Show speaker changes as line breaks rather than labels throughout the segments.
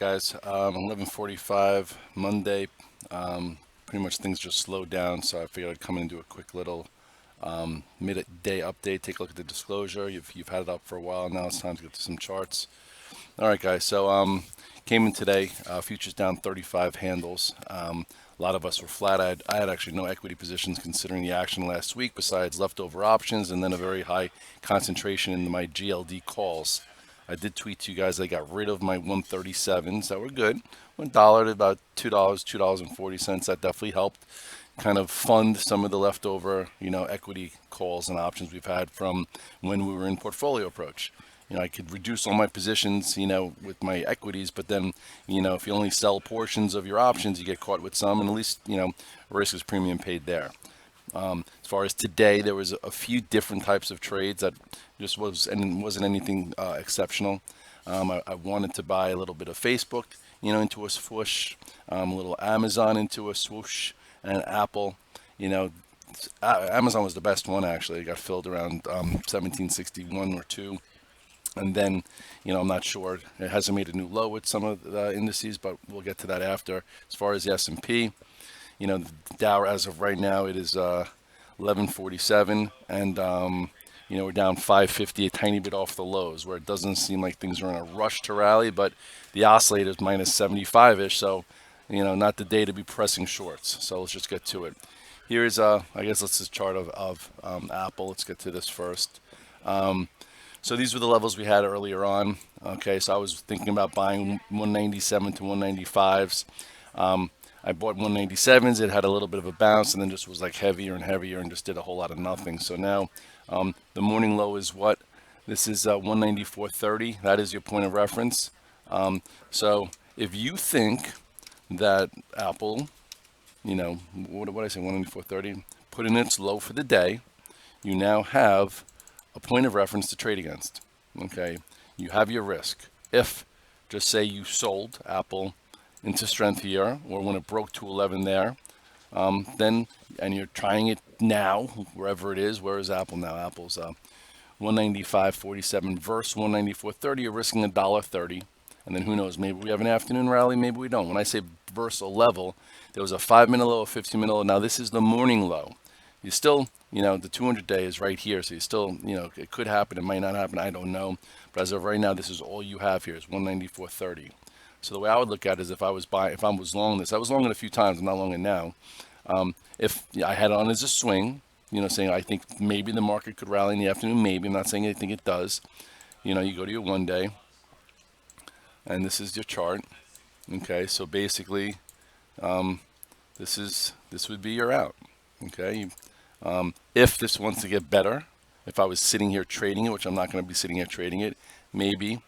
Guys, 11:45 Monday. Pretty much things just slowed down, so I figured I'd come in and do a quick little midday update. Take a look at the disclosure. You've had it up for a while now. It's time to get to some charts. All right, guys. So came in today. Futures down 35 handles. A lot of us were flat. I had actually no equity positions considering the action last week, besides leftover options and then a very high concentration in my GLD calls. I did tweet to you guys I got rid of my 137s that were good. $1 to about $2, $2.40. That definitely helped kind of fund some of the leftover, equity calls and options we've had from when we were in portfolio approach. I could reduce all my positions, with my equities, but then, if you only sell portions of your options, you get caught with some, and at least, risk is premium paid there. As far as today, there was a few different types of trades that just wasn't anything exceptional. I wanted to buy a little bit of Facebook, into a swoosh, a little Amazon into a swoosh, and Apple, Amazon was the best one actually. It got filled around 1761 or two. And then, I'm not sure. It hasn't made a new low with some of the indices, but we'll get to that after. As far as the S&P, the Dow as of right now, it is 1147, and we're down 550, a tiny bit off the lows, where it doesn't seem like things are in a rush to rally, but the oscillator is minus 75-ish, so not the day to be pressing shorts. So let's just get to it. Here's I guess let's just chart of Apple. Let's get to this first. So these were the levels we had earlier on. Okay, so I was thinking about buying 197 to 195s. I bought 197s. It had a little bit of a bounce and then just was like heavier and heavier and just did a whole lot of nothing. So now the morning low is what? This is 194.30. That is your point of reference. So if you think that Apple, what did I say, 194.30, put in its low for the day, you now have a point of reference to trade against. Okay, you have your risk. If, just say you sold Apple into strength here, or when it broke to 11 there, then, and you're trying it now, wherever it is, where is Apple now? Apple's 195.47 versus 194.30, you're risking $1.30. And then who knows, maybe we have an afternoon rally, maybe we don't. When I say versus a level, there was a 5-minute low, a 15-minute low. Now this is the morning low. You still, the 200-day is right here, so you still, it could happen, it might not happen, I don't know. But as of right now, this is all you have here is 194.30. So the way I would look at it is if I was long this, I was long it a few times, I'm not long it now. If I had it on as a swing, saying I think maybe the market could rally in the afternoon, maybe, I'm not saying I think it does. You go to your 1 day, and this is your chart. Okay, so basically, this would be your out. Okay, if this wants to get better, if I was sitting here trading it, which I'm not going to be sitting here trading it, maybe,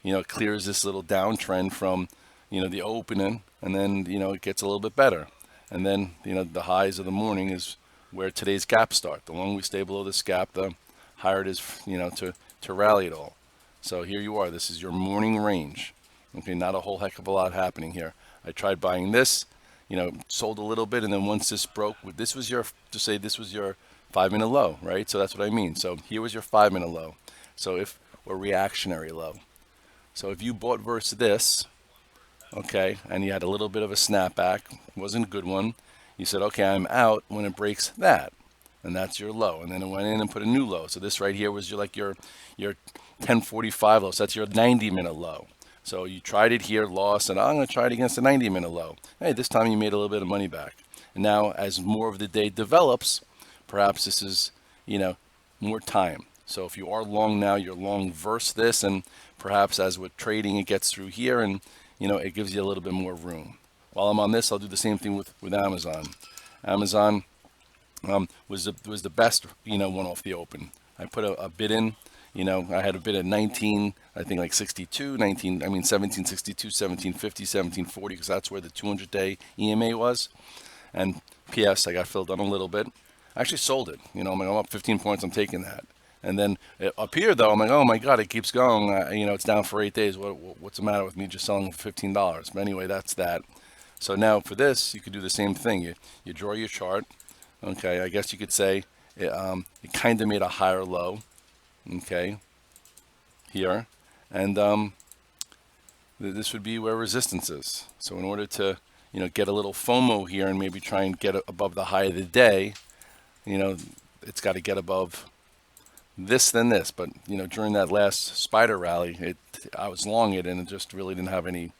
it clears this little downtrend from, the opening, and then, it gets a little bit better. And then, the highs of the morning is where today's gaps start. The longer we stay below this gap, the higher it is, to rally it all. So here you are. This is your morning range. Okay, not a whole heck of a lot happening here. I tried buying this, sold a little bit, and then once this broke, this was your 5-minute low, right? So that's what I mean. So here was your 5-minute low. So or reactionary low. So if you bought versus this, okay, and you had a little bit of a snapback, wasn't a good one, you said, okay, I'm out when it breaks that, and that's your low. And then it went in and put a new low. So this right here was your 1045 low. So that's your 90-minute low. So you tried it here, lost, and I'm going to try it against the 90-minute low. Hey, this time you made a little bit of money back. And now as more of the day develops, perhaps this is, more time. So if you are long now, you're long versus this, and perhaps as with trading, it gets through here, and it gives you a little bit more room. While I'm on this, I'll do the same thing with Amazon. Amazon was the best, one off the open. I put a bid in. I had a bid at 19, I think like 62, 1762, 1750, 1740, because that's where the 200-day EMA was. And PS, I got filled on a little bit. I actually sold it. I'm up 15 points, I'm taking that. And then up here, though, I'm like, oh my God, it keeps going. It's down for 8 days. What's the matter with me just selling for $15? But anyway, that's that. So now for this, you could do the same thing. You draw your chart. Okay, I guess you could say it kind of made a higher low. Okay, here. And this would be where resistance is. So in order to, get a little FOMO here and maybe try and get above the high of the day, it's got to get above this then this. But during that last spider rally, I was long it and it just really didn't have any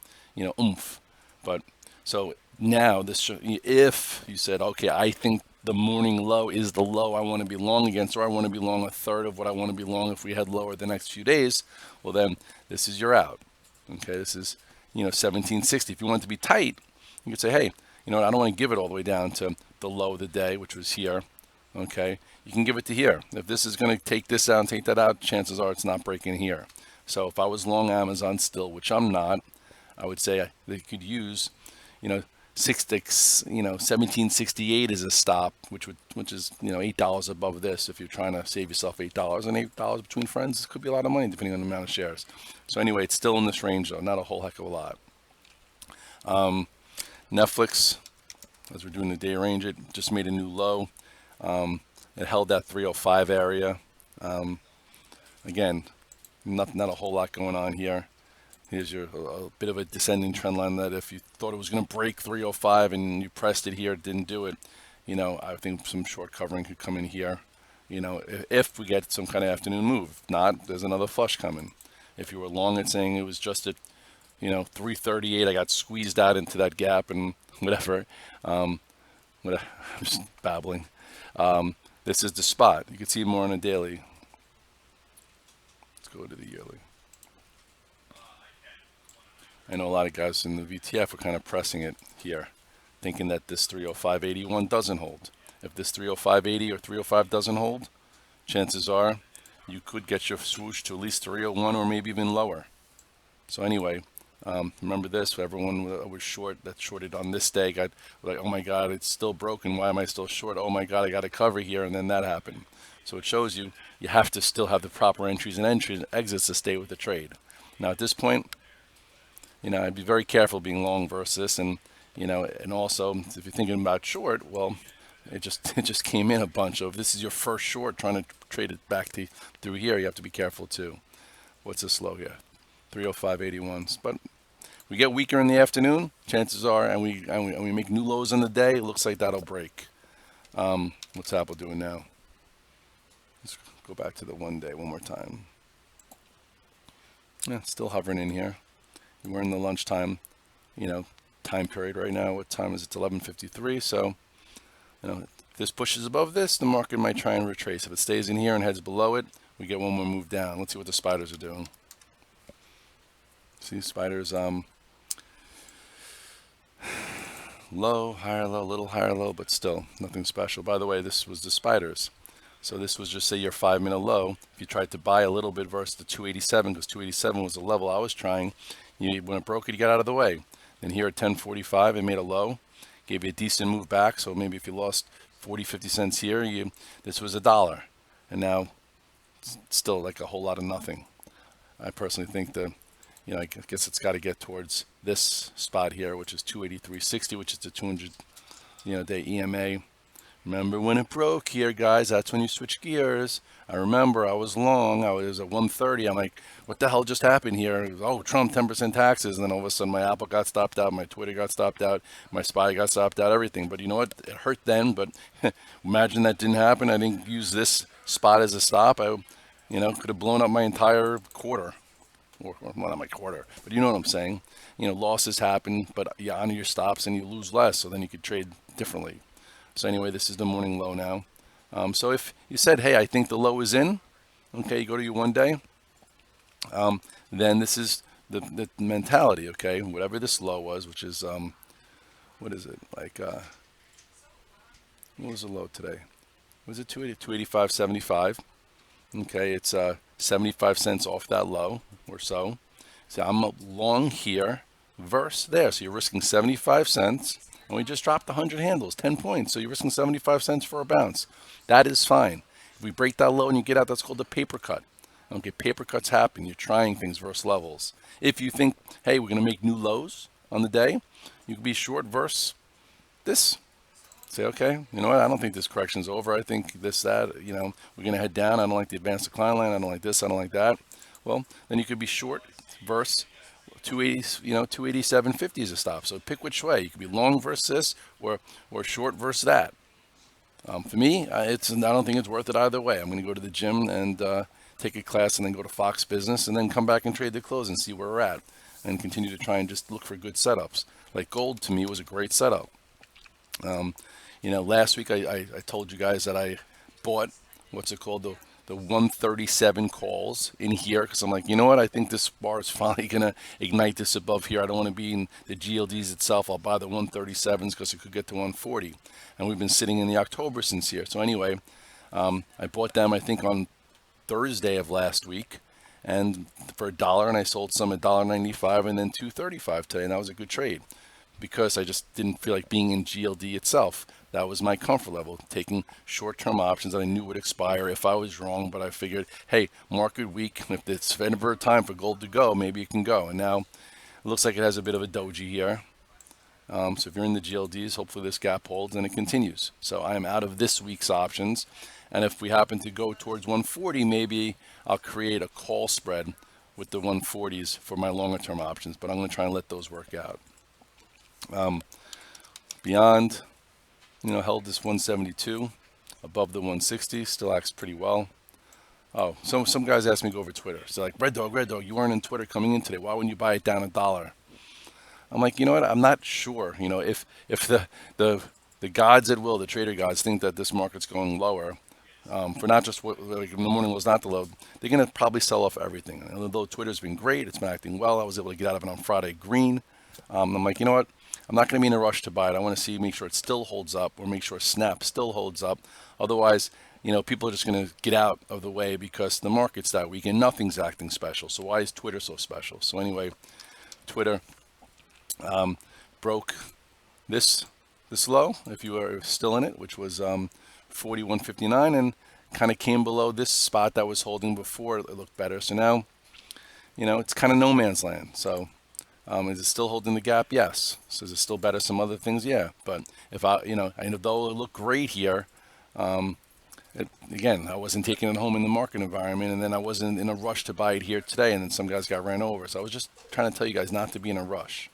oomph. But so now this, if you said, okay, I think the morning low is the low I want to be long against, or I want to be long a third of what I want to be long if we head lower the next few days, well then this is your out. Okay, this is 1760. If you want it to be tight, you could say, hey, I don't want to give it all the way down to the low of the day, which was here. Okay, you can give it to here. If this is going to take this out and take that out, chances are it's not breaking here. So if I was long Amazon still, which I'm not, I would say they could use, 1768 as a stop, which is $8 above this. If you're trying to save yourself $8, and $8 between friends, this could be a lot of money depending on the amount of shares. So anyway, it's still in this range though, not a whole heck of a lot. Netflix, as we're doing the day range, it just made a new low. It held that 305 area. Again, not a whole lot going on here. Here's a bit of a descending trend line that if you thought it was going to break 305 and you pressed it here, it didn't do it. I think some short covering could come in here. If we get some kind of afternoon move. If not, there's another flush coming. If you were long at saying it was just at 338, I got squeezed out into that gap and whatever. I'm just babbling. This is the spot. You can see more on a daily. Let's go to the yearly. I know a lot of guys in the VTF are kind of pressing it here, thinking that this 305.81 doesn't hold. If this 305.80 or 305 doesn't hold, chances are you could get your swoosh to at least 301 or maybe even lower. So anyway, remember this, for everyone was short, that shorted on this day, got like, oh my God, it's still broken. Why am I still short? Oh my God, I got a cover here, and then that happened. So it shows you have to still have the proper entries and exits to stay with the trade. Now at this point, I'd be very careful being long versus, and and also if you're thinking about short, well, it just came in a bunch of. This is your first short trying to trade it back through here. You have to be careful too. What's this low here? 305.81. But we get weaker in the afternoon. Chances are, and we make new lows in the day. It looks like that'll break. What's Apple doing now? Let's go back to the 1 day one more time. Yeah, still hovering in here. We're in the lunchtime, time period right now. What time is it? It's 11:53. So, if this pushes above this, the market might try and retrace. If it stays in here and heads below it, we get one more move down. Let's see what the spiders are doing. See, spiders, low, higher low, little higher low, but still nothing special. By the way, this was the spiders. So this was just say your 5-minute low. If you tried to buy a little bit versus the 287, because 287 was the level I was trying. When it broke it, you got out of the way. Then here at 10:45, it made a low, gave you a decent move back. So maybe if you lost 40, 50 cents here, this was $1, and now it's still like a whole lot of nothing. I personally think I guess it's got to get towards this spot here, which is 283.60, which is the 200, day EMA. Remember when it broke here, guys? That's when you switch gears. I remember I was long. I was at 130. I'm like, what the hell just happened here? Oh, Trump, 10% taxes. And then all of a sudden my Apple got stopped out. My Twitter got stopped out. My SPY got stopped out, everything. But you know what? It hurt then. But imagine that didn't happen. I didn't use this spot as a stop. I, could have blown up my entire quarter. Or well, not my quarter. But you know what I'm saying. Losses happen, but you honor your stops and you lose less. So then you could trade differently. So anyway, this is the morning low now. So if you said, hey, I think the low is in, okay, you go to your 1 day, then this is the mentality, okay? Whatever this low was, which is, what is it? Like, what was the low today? Was it 285.75? Okay, it's 75 cents off that low or so. So I'm long here versus there. So you're risking 75 cents. And we just dropped 100 handles, 10 points. So you're risking 75 cents for a bounce. That is fine. If we break that low and you get out, that's called a paper cut. Okay, paper cuts happen. You're trying things versus levels. If you think, hey, we're going to make new lows on the day, you can be short versus this. Say, okay, you know what? I don't think this correction's over. I think this, that, we're going to head down. I don't like the advanced decline line. I don't like this. I don't like that. Well, then you could be short versus 280, 287.50 is a stop. So pick which way. You could be long versus this, or short versus that. For me, I don't think it's worth it either way. I'm going to go to the gym and take a class, and then go to Fox Business, and then come back and trade the close and see where we're at, and continue to try and just look for good setups. Like gold to me was a great setup. Last week I told you guys that I bought what's it called, the 137 calls in here, because I'm like, you know what, I think this bar is finally going to ignite this above here. I don't want to be in the GLDs itself. I'll buy the 137s because it could get to 140. And we've been sitting in the October since here. So anyway, I bought them, I think, on Thursday of last week, and for $1, and I sold some at $1.95 and then $2.35 today, and that was a good trade because I just didn't feel like being in GLD itself. That was my comfort level, taking short-term options that I knew would expire if I was wrong, but I figured, hey, market week, if it's ever time for gold to go, maybe it can go. And now it looks like it has a bit of a doji here. So if you're in the GLDs, hopefully this gap holds and it continues. So I am out of this week's options. And if we happen to go towards 140, maybe I'll create a call spread with the 140s for my longer term options, but I'm going to try and let those work out. Beyond, held this 172 above the 160, still acts pretty well. Oh, some guys asked me to go over Twitter. So like, RedDog, you weren't in Twitter coming in today. Why wouldn't you buy it down $1? I'm like, you know what? I'm not sure. If the gods at will, the trader gods, think that this market's going lower, for not just what like in the morning was not the low, they're going to probably sell off everything. And although Twitter's been great, it's been acting well. I was able to get out of it on Friday green. I'm like, you know what? I'm not going to be in a rush to buy it. I want to make sure it still holds up, or make sure Snap still holds up. Otherwise, people are just going to get out of the way because the market's that weak and nothing's acting special. So why is Twitter so special? So anyway, Twitter broke this low, if you are still in it, which was 41.59, and kind of came below this spot that was holding before it looked better. So now, it's kind of no man's land. So is it still holding the gap? Yes. So is it still better some other things? Yeah. But if I know though it looked great here, again, I wasn't taking it home in the market environment, and then I wasn't in a rush to buy it here today, and then some guys got ran over. So I was just trying to tell you guys not to be in a rush.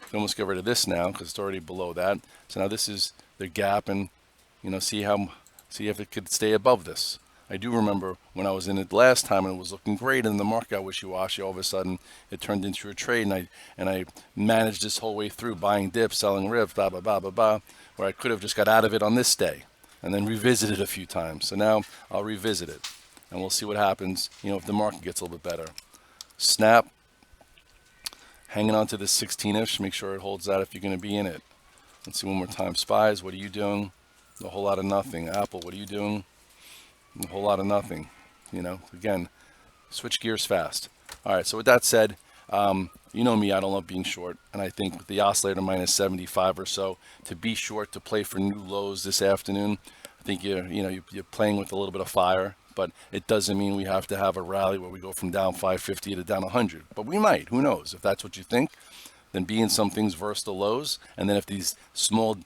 You can almost get rid of this now because it's already below that. So now this is the gap, and see if it could stay above this. I do remember when I was in it last time and it was looking great, and the market got wishy-washy. All of a sudden, it turned into a trade, and I managed this whole way through, buying dips, selling rips, blah blah blah blah blah, where I could have just got out of it on this day and then revisited a few times. So now I'll revisit it, and we'll see what happens. If the market gets a little bit better. Snap, hanging on to this 16ish. Make sure it holds that if you're going to be in it. Let's see one more time. Spies, what are you doing? A whole lot of nothing. Apple, what are you doing? A whole lot of nothing. Again, switch gears fast. All right, so with that said, you know me, I don't love being short, and I think with the oscillator minus 75 or so, to be short, to play for new lows this afternoon, I think you're playing with a little bit of fire, but it doesn't mean we have to have a rally where we go from down 550 to down 100. But we might, who knows? If that's what you think, then be in some things versus the lows, and then if these small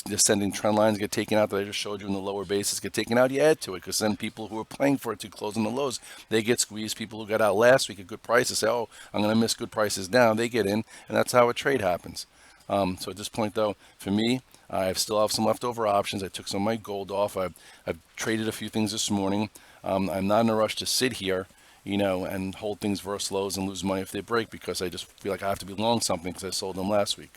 descending trend lines get taken out that I just showed you in the lower basis get taken out, you add to it, because then people who are playing for it to close on the lows, they get squeezed. People who got out last week at good prices say, oh, I'm going to miss good prices now. They get in, and that's how a trade happens. So at this point, though, for me, I still have some leftover options. I took some of my gold off. I've traded a few things this morning. I'm not in a rush to sit here, and hold things versus lows and lose money if they break, because I just feel like I have to be long something because I sold them last week.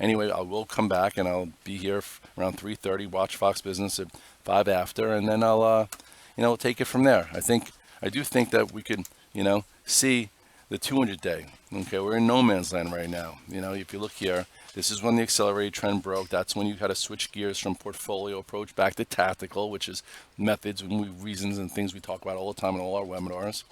Anyway, I will come back, and I'll be here around 3:30, watch Fox Business at 5 after, and then I'll, take it from there. I do think that we could, see the 200-day. Okay, we're in no man's land right now. If you look here, this is when the accelerated trend broke. That's when you had to switch gears from portfolio approach back to tactical, which is methods and reasons and things we talk about all the time in all our webinars.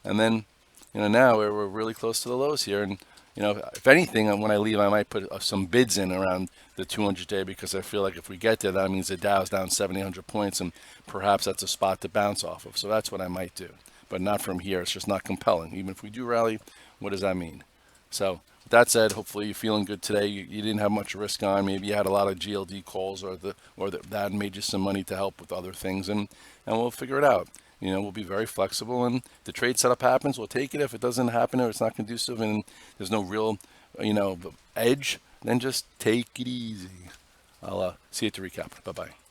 And then, now we're really close to the lows here, and if anything, when I leave, I might put some bids in around the 200-day, because I feel like if we get there, that means the Dow's down 700 points, and perhaps that's a spot to bounce off of. So that's what I might do, but not from here. It's just not compelling. Even if we do rally, what does that mean? So with that said, hopefully you're feeling good today. You didn't have much risk on. Maybe you had a lot of GLD calls, or that made you some money to help with other things, and we'll figure it out. You know, we'll be very flexible, and if the trade setup happens, we'll take it. If it doesn't happen or it's not conducive and there's no real, edge, then just take it easy. I'll see you at the recap. Bye-bye.